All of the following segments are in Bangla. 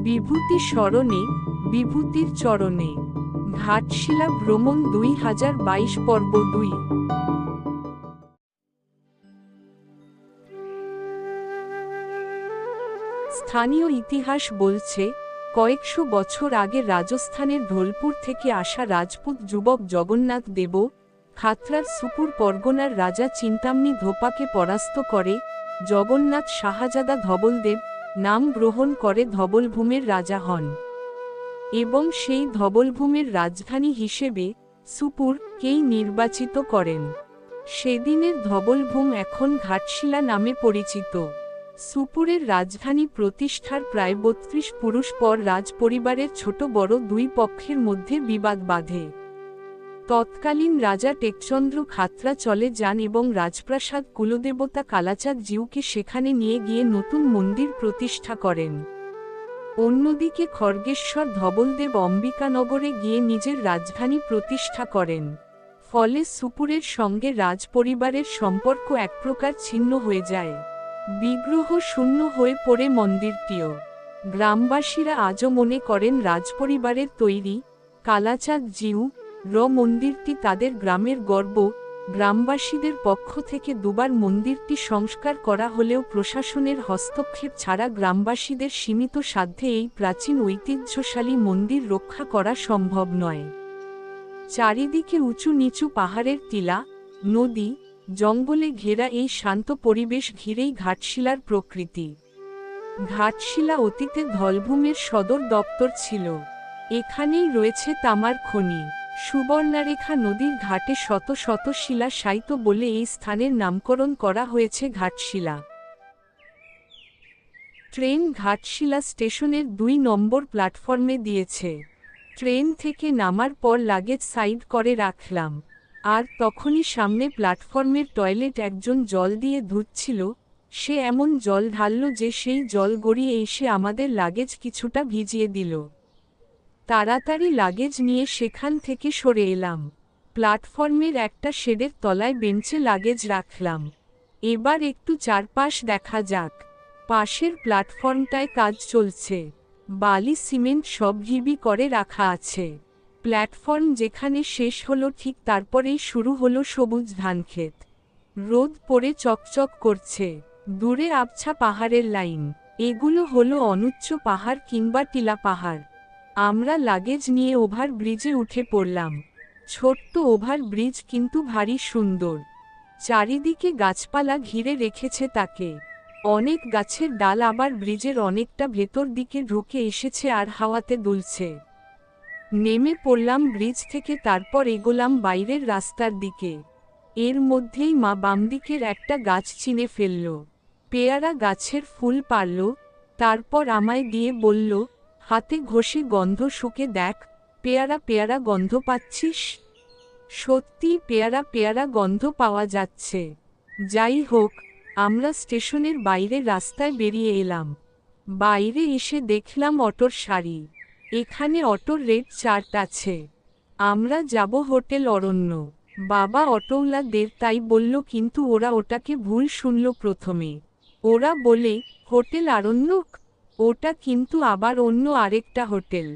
বিভূতি স্মরণে, বিভূতির চরণে। ঘাটশিলা ভ্রমণ 2022 পর্ব 2। স্থানীয় ইতিহাস বলছে, কয়েকশো বছর আগে রাজস্থানের ঢোলপুর থেকে আসা রাজপুত যুবক জগন্নাথ দেব খাতড়ার সুপুর পরগনার রাজা চিন্তামণি ধোপাকে পরাস্ত করে জগন্নাথ শাহজাদা ধবলদেব নাম গ্রহণ করে ধবলভূমের রাজা হন এবং সেই ধবলভূমের রাজধানী হিসেবে সুপুরকেই নির্বাচিত করেন। সেদিনের ধবলভূম এখন ঘাটশিলা নামে পরিচিত। সুপুরের রাজধানী প্রতিষ্ঠার প্রায় 32 পুরুষ পর রাজপরিবারের ছোট বড় দুই পক্ষের মধ্যে বিবাদ বাধে। তৎকালীন রাজা টেকচন্দ্র খাতড়া চলে যান এবং রাজপ্রাসাদ কুলদেবতা কালাচাঁদ জিউকে সেখানে নিয়ে গিয়ে নতুন মন্দির প্রতিষ্ঠা করেন। অন্যদিকে খড়গেশ্বর ধবলদেব অম্বিকানগরে গিয়ে নিজের রাজধানী প্রতিষ্ঠা করেন। ফলে সুপুরের সঙ্গে রাজপরিবারের সম্পর্ক এক প্রকার ছিন্ন হয়ে যায়। বিগ্রহ শূন্য হয়ে পড়ে মন্দিরটিও। গ্রামবাসীরা আজও মনে করেন রাজপরিবারের তৈরি কালাচাঁদ জিউ মন্দিরটি তাদের গ্রামের গর্ব। গ্রামবাসীদের পক্ষ থেকে দুবার মন্দিরটি সংস্কার করা হলেও প্রশাসনের হস্তক্ষেপ ছাড়া গ্রামবাসীদের সীমিত সাধ্যে এই প্রাচীন ঐতিহ্যশালী মন্দির রক্ষা করা সম্ভব নয়। চারিদিকে উঁচু নিচু পাহাড়ের টিলা, নদী, জঙ্গলে ঘেরা এই শান্ত পরিবেশ ঘিরেই ঘাটশিলার প্রকৃতি। ঘাটশিলা অতীতে ধলভূমের সদর দপ্তর ছিল। এখানেই রয়েছে তামার খনি। সুবর্ণারেখা নদীর ঘাটে শত শত শিলা শায়িত বলে এই স্থানের নামকরণ করা হয়েছে ঘাটশিলা। ট্রেন ঘাটশিলা স্টেশনের 2 নম্বর প্ল্যাটফর্মে দিয়েছে। ট্রেন থেকে নামার পর লাগেজ সাইড করে রাখলাম, আর তখনই সামনে প্ল্যাটফর্মের টয়লেট একজন জল দিয়ে ধুচ্ছিল। সে এমন জল ঢালল যে সেই জল গড়িয়ে এসে আমাদের লাগেজ কিছুটা ভিজিয়ে দিল। তাড়াতাড়ি লাগেজ নিয়ে সেখান থেকে সরে এলাম। প্ল্যাটফর্মের একটা শেডের তলায় বেঞ্চে লাগেজ রাখলাম। এবার একটু চারপাশ দেখা যাক। পাশের প্ল্যাটফর্মটায় কাজ চলছে। বালি সিমেন্ট সব ঢিবি করে রাখা আছে। প্ল্যাটফর্ম যেখানে শেষ হলো ঠিক তারপরেই শুরু হলো সবুজ ধানক্ষেত। রোদ পড়ে চকচক করছে। দূরে আবছা পাহাড়ের লাইন। এগুলো হলো অনুচ্চ পাহাড় কিংবা টিলা পাহাড়। আমরা লাগেজ নিয়ে ওভার ব্রিজে উঠে পড়লাম। ছোট্ট ওভার ব্রিজ কিন্তু ভারী সুন্দর। চারিদিকে গাছপালা ঘিরে রেখেছে তাকে। অনেক গাছের ডাল আবার ব্রিজের অনেকটা ভেতর দিকে ঢুকে এসেছে আর হাওয়াতে দুলছে। নেমে পড়লাম ব্রিজ থেকে, তারপর এগোলাম বাইরের রাস্তার দিকে। এর মধ্যেই মা বামদিকের একটা গাছ চিনে ফেলল। পেয়ারা গাছের ফুল পারল, তারপর আমায় দিয়ে বলল, হাতে ঘষে গন্ধ শুকে দেখ, পেয়ারা পেয়ারা গন্ধ পাচ্ছিস? সত্যি পেয়ারা পেয়ারা গন্ধ পাওয়া যাচ্ছে। যাই হোক, আমরা স্টেশনের বাইরে রাস্তায় বেরিয়ে এলাম। বাইরে এসে দেখলাম অটোর সারি। এখানে অটোর রেট চার্ট আছে। আমরা যাব হোটেল অরণ্য। বাবা অটোওয়ালাদের তাই বলল, কিন্তু ওরা ওটাকে ভুল শুনল প্রথমে। ওরা বলে, হোটেল আরণ্যক? ওটা কিন্তু আবার অন্য আরেকটা হোটেল।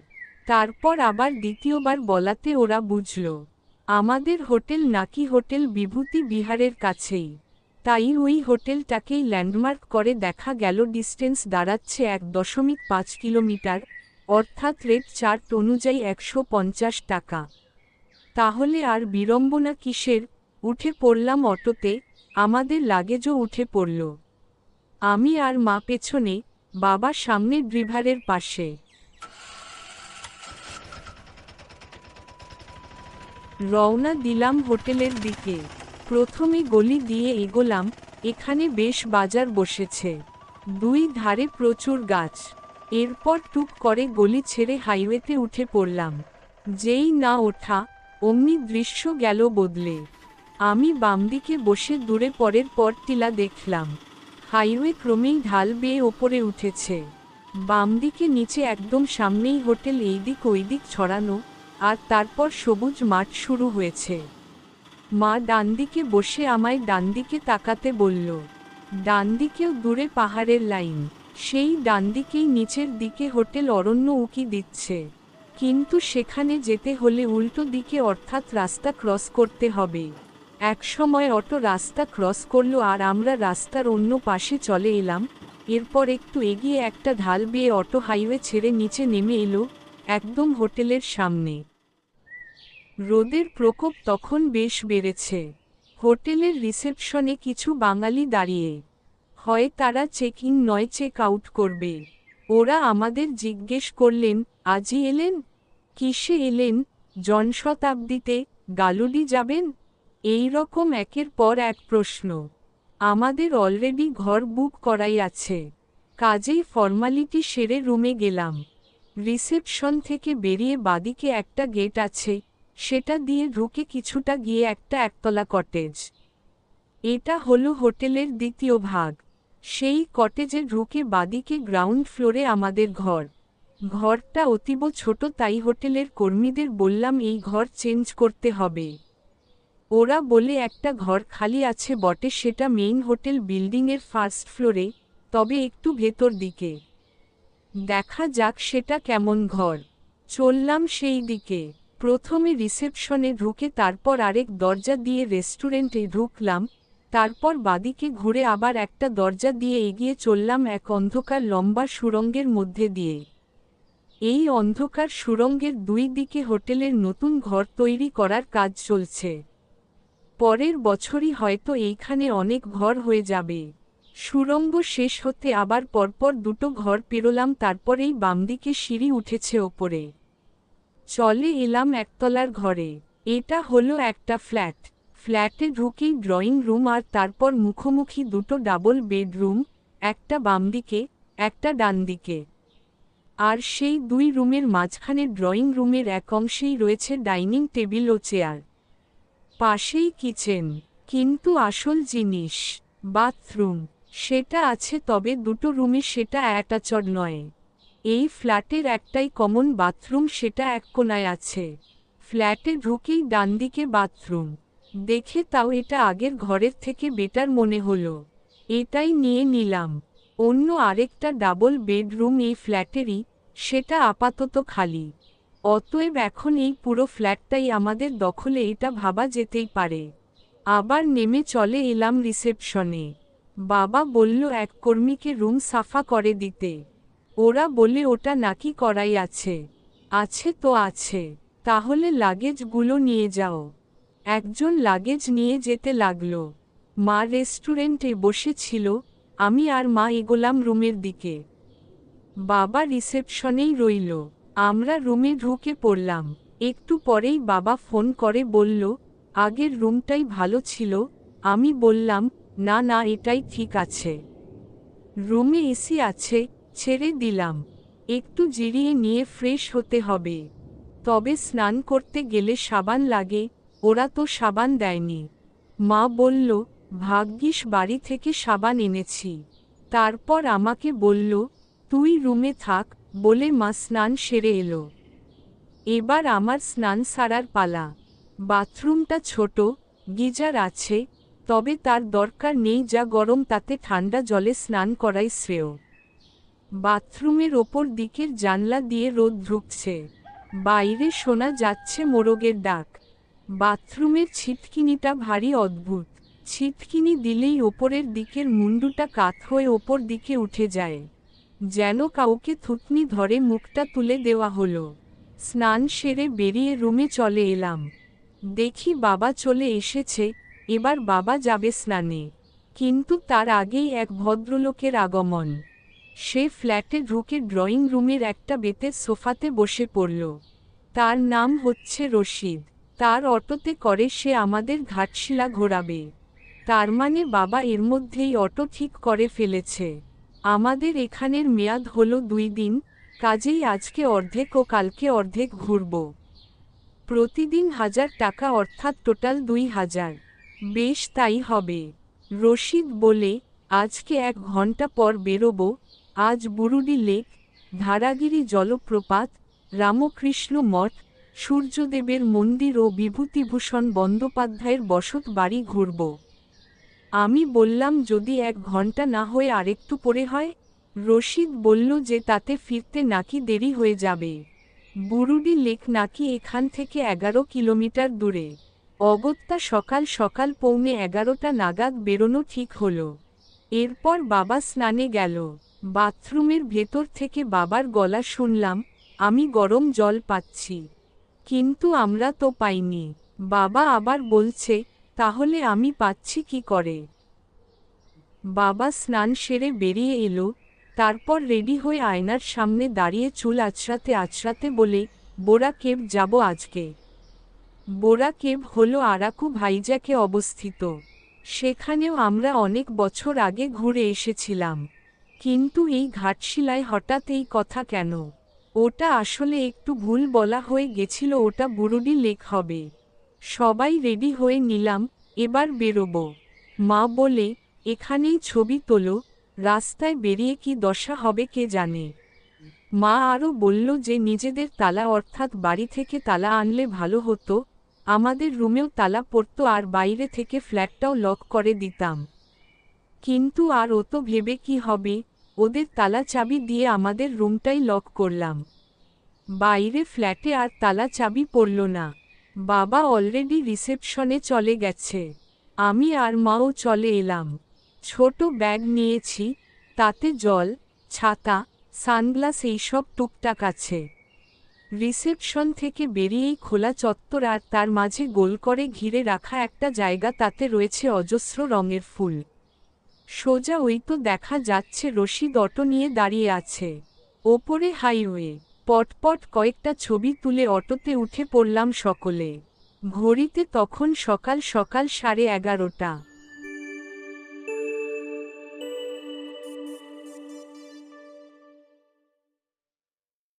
তারপর আবার দ্বিতীয়বার বলাতে ওরা বুঝল আমাদের হোটেল নাকি হোটেল বিভূতি বিহারের কাছেই। তাই ওই হোটেলটাকেই ল্যান্ডমার্ক করে দেখা গেল ডিস্টেন্স দাঁড়াচ্ছে 1.5 কিলোমিটার, অর্থাৎ রেট চার্ট অনুযায়ী 150 টাকা। তাহলে আর বিড়ম্বনা কিসের? উঠে পড়লাম অটোতে। আমাদের লাগেজও উঠে পড়ল। আমি আর মা পেছনে, বাবা সামনে ড্রাইভারের পাশে। রওনা দিলাম হোটেলের দিকে। প্রথমে গলি দিয়ে এগোলাম। এখানে বেশ বাজার বসেছে। দুই ধারে প্রচুর গাছ। এরপর টুক করে গলি ছেড়ে হাইওয়েতে উঠে পড়লাম। যেই না ওঠা, অমনি দৃশ্য গেল বদলে। আমি বামদিকে বসে দূরে পরের পর টিলা দেখলাম। হাইওয়ে ক্রমেই ঢাল বেয়ে ওপরে উঠেছে। বামদিকে নিচে একদম সামনেই হোটেল, এইদিক ওইদিক ছড়ানো, আর তারপর সবুজ মাঠ শুরু হয়েছে। মা ডানদিকে বসে আমায় ডানদিকে তাকাতে বলল। ডানদিকেও দূরে পাহাড়ের লাইন। সেই ডানদিকেই নিচের দিকে হোটেল অরণ্য উকি দিচ্ছে, কিন্তু সেখানে যেতে হলে উল্টো দিকে অর্থাৎ রাস্তা ক্রস করতে হবে। একসময় অটো রাস্তা ক্রস করলো আর আমরা রাস্তার অন্য পাশে চলে এলাম। এরপর একটু এগিয়ে একটা ঢাল বেয়ে অটো হাইওয়ে ছেড়ে নিচে নেমে এলো, একদম হোটেলের সামনে। রোদের প্রকোপ তখন বেশ বেড়েছে। হোটেলের রিসেপশনে কিছু বাঙালি দাঁড়িয়ে, হয় তারা চেক ইন নয় চেক আউট করবে। ওরা আমাদের জিজ্ঞেস করলেন, আজই এলেন? কিসে এলেন? জনশতাব্দীতে? গালুডি যাবেন? এই রকম একের পর এক প্রশ্ন। আমাদের অলরেডি ঘর বুক করাই আছে, কাজেই ফর্মালিটি সেরে রুমে গেলাম। রিসেপশন থেকে বেরিয়ে বাদিকে একটা গেট আছে, সেটা দিয়ে ঢুকে কিছুটা গিয়ে একটা একতলা কটেজ। এটা হলো হোটেলের দ্বিতীয় ভাগ। সেই কটেজে ঢুকে বাদিকে গ্রাউন্ড ফ্লোরে আমাদের ঘর। ঘরটা অতীব ছোট, তাই হোটেলের কর্মীদের বললাম এই ঘর চেঞ্জ করতে হবে। ওরা বলে একটা ঘর খালি আছে বটে, সেটা মেইন হোটেল বিল্ডিংয়ের ফার্স্ট ফ্লোরে, তবে একটু ভেতর দিকে। দেখা যাক সেটা কেমন ঘর। চললাম সেই দিকে। প্রথমে রিসেপশনে ঢুকে তারপর আরেক দরজা দিয়ে রেস্টুরেন্টে ঢুকলাম, তারপর বাদিকে ঘুরে আবার একটা দরজা দিয়ে এগিয়ে চললাম এক অন্ধকার লম্বা সুড়ঙ্গের মধ্যে দিয়ে। এই অন্ধকার সুড়ঙ্গের দুই দিকে হোটেলের নতুন ঘর তৈরি করার কাজ চলছে। পরের বছরই হয়তো এইখানে অনেক ঘর হয়ে যাবে। সুড়ঙ্গ শেষ হতে আবার পরপর দুটো ঘর পেরোলাম, তারপরেই বামদিকে সিঁড়ি উঠেছে ওপরে। চলে এলাম একতলার ঘরে। এটা হলো একটা ফ্ল্যাট। ফ্ল্যাটে ঢুকেই ড্রয়িং রুম আর তারপর মুখোমুখি দুটো ডাবল বেডরুম, একটা বামদিকে একটা ডানদিকে। আর সেই দুই রুমের মাঝখানে ড্রয়িং রুমের এক অংশেই রয়েছে ডাইনিং টেবিল ও চেয়ার। পাশেই কিচেন, কিন্তু আসল জিনিস বাথরুম সেটা আছে, তবে দুটো রুমে সেটা অ্যাটাচড নয়। এই ফ্ল্যাটের একটাই কমন বাথরুম, সেটা এক কোণায় আছে। ফ্ল্যাটে ঢুকেই ডানদিকে বাথরুম দেখে তাও এটা আগের ঘরের থেকে বেটার মনে হলো, এটাই নিয়ে নিলাম। অন্য আরেকটা ডাবল বেডরুম এই ফ্ল্যাটেরই, সেটা আপাতত খালি। অতএব এখন এই পুরো ফ্ল্যাটটাই আমাদের দখলে, এটা ভাবা যেতেই পারে। আবার নেমে চলে এলাম রিসেপশনে। বাবা বলল এক কর্মীকে রুম সাফা করে দিতে। ওরা বলে ওটা নাকি করাই আছে। আছে তো আছে, তাহলে লাগেজগুলো নিয়ে যাও। একজন লাগেজ নিয়ে যেতে লাগলো। মা রেস্টুরেন্টে বসেছিল, আমি আর মা এগোলাম রুমের দিকে। বাবা রিসেপশনেই রইল। আমরা রুমে ঢুকে পড়লাম। একটু পরেই বাবা ফোন করে বলল, আগের রুমটাই ভালো ছিল। আমি বললাম, না না এটাই ঠিক আছে। রুমে এসি আছে, ছেড়ে দিলাম। একটু জিরিয়ে নিয়ে ফ্রেশ হতে হবে। তবে স্নান করতে গেলে সাবান লাগে, ওরা তো সাবান দেয়নি। মা বলল, ভাগ্যিস বাড়ি থেকে সাবান এনেছি। তারপর আমাকে বলল, তুই রুমে থাক, বলে মা স্নান সেরে এলো। এবার আমার স্নান সারার পালা। বাথরুমটা ছোট, গিজার আছে, তবে তার দরকার নেই, যা গরম তাতে ঠান্ডা জলে স্নান করাই শ্রেয়। বাথরুমের ওপর দিকের জানলা দিয়ে রোদ ঢুকছে, বাইরে শোনা যাচ্ছে মোরগের ডাক। বাথরুমের ছিটকিনিটা ভারী অদ্ভুত। ছিটকিনি দিলেই ওপরের দিকের মুন্ডুটা কাত হয়ে ওপর দিকে উঠে যায়, যেন কাউকে থুতনি ধরে মুখটা তুলে দেওয়া হলো। স্নান সেরে বেরিয়ে রুমে চলে এলাম। দেখি বাবা চলে এসেছে, এবার বাবা যাবে স্নানে। কিন্তু তার আগেই এক ভদ্রলোকের আগমন। সে ফ্ল্যাটে ঢুকে ড্রয়িং রুমের একটা বেতের সোফাতে বসে পড়ল। তার নাম হচ্ছে রশিদ। তার অটোতে করে সে আমাদের ঘাটশিলা ঘোরাবে। তার মানে বাবা এর মধ্যেই অটো ঠিক করে ফেলেছে। আমাদের এখানের মেয়াদ হলো 2 দিন, কাজেই আজকে অর্ধেক ও কালকে অর্ধেক ঘুরব। প্রতিদিন 1000 টাকা, অর্থাৎ টোটাল 2000। বেশ, তাই হবে। রশিদ বলে, আজকে 1 ঘন্টা পর বেরোবো। আজ বুরুডি লেক, ধারাগিরি জলপ্রপাত, রামকৃষ্ণ মঠ, সূর্যদেবের মন্দির ও বিভূতিভূষণ বন্দ্যোপাধ্যায়ের বসত বাড়ি ঘুরব। আমি বললাম, যদি 1 ঘন্টা না হয়ে আরেকটু পরে হয়? রশিদ বলল যে তাতে ফিরতে নাকি দেরি হয়ে যাবে। বুরুডি লেক নাকি এখান থেকে 11 কিলোমিটার দূরে। অগত্যা সকাল সকাল 11:15 নাগাদ বেরোনো ঠিক হলো। এরপর বাবা স্নানে গেল। বাথরুমের ভেতর থেকে বাবার গলা শুনলাম, আমি গরম জল পাচ্ছি। কিন্তু আমরা তো পাইনি। বাবা আবার বলছে, তাহলে আমি পাচ্ছি কি করে? বাবা স্নান সেরে বেরিয়ে এলো, তারপর রেডি হয়ে আয়নার সামনে দাঁড়িয়ে চুল আঁচড়াতে আঁচড়াতে বলে, বোরা কেভ যাব আজকে। বোরা কেভ হল আরাকু ভাইজ্যাকে অবস্থিত। সেখানেও আমরা অনেক বছর আগে ঘুরে এসেছিলাম। কিন্তু এই ঘাটশিলায় হঠাৎ এই কথা কেন? ওটা আসলে একটু ভুল বলা হয়ে গেছিল, ওটা বুরুডি লেক হবে। সবাই রেডি হয়ে নিলাম, এবার বেরোবো। মা বলে, এখানেই ছবি তোলো, রাস্তায় বেরিয়ে কি দশা হবে কে জানে। মা আরও বলল যে নিজেদের তালা অর্থাৎ বাড়ি থেকে তালা আনলে ভালো হতো, আমাদের রুমেও তালা পড়তো আর বাইরে থেকে ফ্ল্যাটটাও লক করে দিতাম। কিন্তু আর ও তো ভেবে কি হবে, ওদের তালা চাবি দিয়ে আমাদের রুমটাই লক করলাম। বাইরে ফ্ল্যাটে আর তালা চাবি পড়ল না। বাবা অলরেডি রিসেপশনে চলে গেছে। আমি আর মাও চলে এলাম। ছোট ব্যাগ নিয়েছি, তাতে জল, ছাতা, সানগ্লাস এইসব টুকটাক আছে। রিসেপশন থেকে বেরিয়েই খোলা চত্বর আর তার মাঝে গোল করে ঘিরে রাখা একটা জায়গা, তাতে রয়েছে অজস্র রঙের ফুল। সোজা ওই তো দেখা যাচ্ছে রশিদ অটো নিয়ে দাঁড়িয়ে আছে। ওপরে হাইওয়ে। পটপট কয়েকটা ছবি তুলে অটোতে উঠে পড়লাম সকলে। ঘড়িতে তখন সকাল সকাল 11:30।